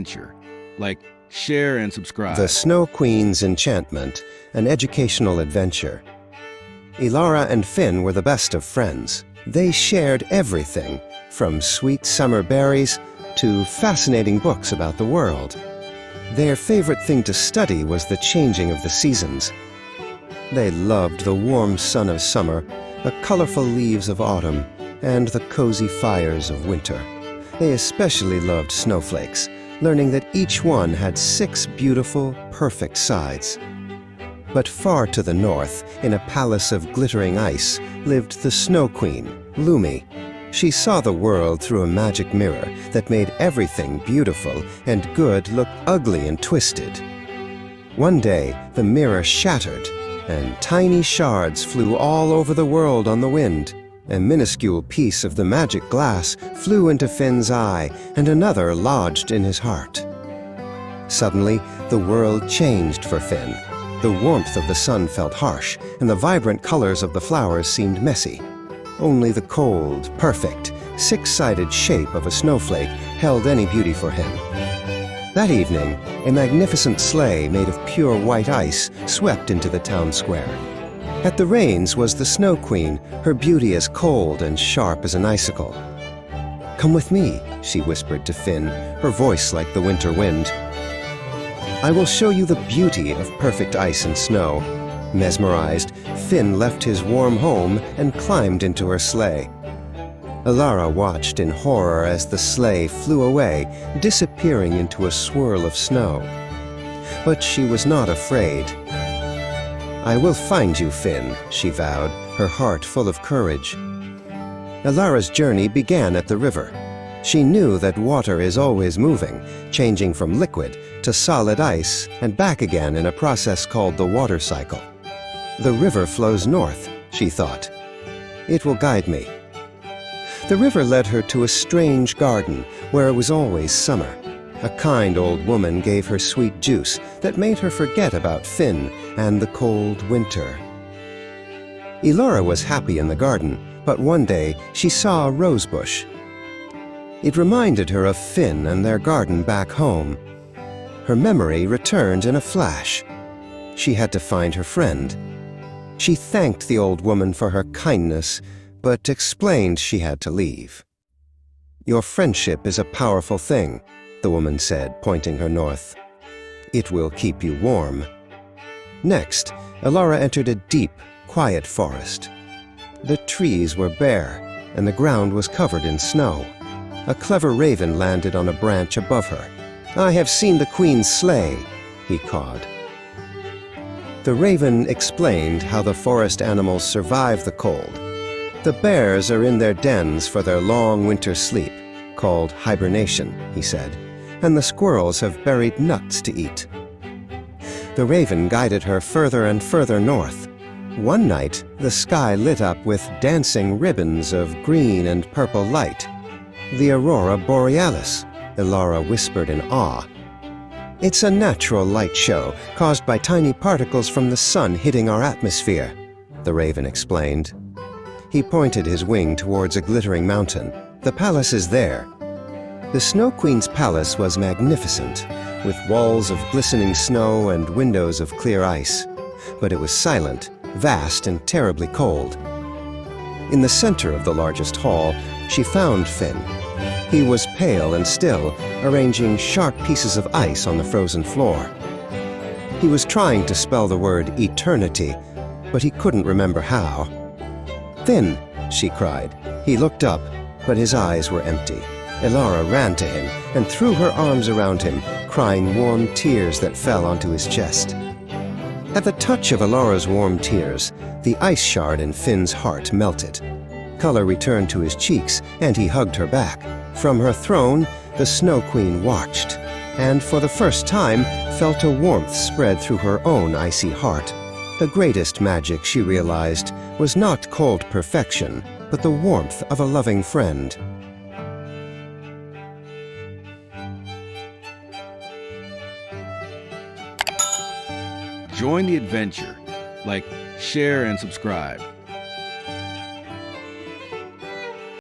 adventure. Like, share and subscribe. The Snow Queen's Enchantment, an educational adventure. Elara and Finn were the best of friends. They shared everything, from sweet summer berries to fascinating books about the world. Their favorite thing to study was the changing of the seasons. They loved the warm sun of summer, the colorful leaves of autumn, and the cozy fires of winter. They especially loved snowflakes, learning that each one had 6 beautiful, perfect sides. But far to the north, in a palace of glittering ice, lived the Snow Queen, Lumi. She saw the world through a magic mirror that made everything beautiful and good look ugly and twisted. One day, the mirror shattered, and tiny shards flew all over the world on the wind. A minuscule piece of the magic glass flew into Finn's eye, and another lodged in his heart. Suddenly, the world changed for Finn. The warmth of the sun felt harsh, and the vibrant colors of the flowers seemed messy. Only the cold, perfect, 6-sided shape of a snowflake held any beauty for him. That evening, a magnificent sleigh made of pure white ice swept into the town square. At the reins was the Snow Queen, her beauty as cold and sharp as an icicle. "Come with me," she whispered to Finn, her voice like the winter wind. "I will show you the beauty of perfect ice and snow." Mesmerized, Finn left his warm home and climbed into her sleigh. Elara watched in horror as the sleigh flew away, disappearing into a swirl of snow. But she was not afraid. "I will find you, Finn," she vowed, her heart full of courage. Elara's journey began at the river. She knew that water is always moving, changing from liquid to solid ice and back again in a process called the water cycle. The river flows north, she thought. It will guide me. The river led her to a strange garden where it was always summer. A kind old woman gave her sweet juice that made her forget about Finn and the cold winter. Elara was happy in the garden, but one day she saw a rose bush. It reminded her of Finn and their garden back home. Her memory returned in a flash. She had to find her friend. She thanked the old woman for her kindness, but explained she had to leave. "Your friendship is a powerful thing," the woman said, pointing her north. "It will keep you warm." Next, Elara entered a deep, quiet forest. The trees were bare, and the ground was covered in snow. A clever raven landed on a branch above her. "I have seen the queen's sleigh," he cawed. The raven explained how the forest animals survive the cold. The bears are in their dens for their long winter sleep, called hibernation, he said, and the squirrels have buried nuts to eat. The raven guided her further and further north. One night, the sky lit up with dancing ribbons of green and purple light. "The aurora borealis," Elara whispered in awe. "It's a natural light show caused by tiny particles from the sun hitting our atmosphere," the raven explained. He pointed his wing towards a glittering mountain. "The palace is there." The Snow Queen's palace was magnificent, with walls of glistening snow and windows of clear ice. But it was silent, vast, and terribly cold. In the center of the largest hall, she found Finn. He was pale and still, arranging sharp pieces of ice on the frozen floor. He was trying to spell the word eternity, but he couldn't remember how. "Finn!" she cried. He looked up, but his eyes were empty. Elara ran to him and threw her arms around him, crying warm tears that fell onto his chest. At the touch of Elara's warm tears, the ice shard in Finn's heart melted. Color returned to his cheeks, and he hugged her back. From her throne, the Snow Queen watched, and for the first time felt a warmth spread through her own icy heart. The greatest magic, she realized, was not cold perfection, but the warmth of a loving friend. Join the adventure. Like, share, and subscribe.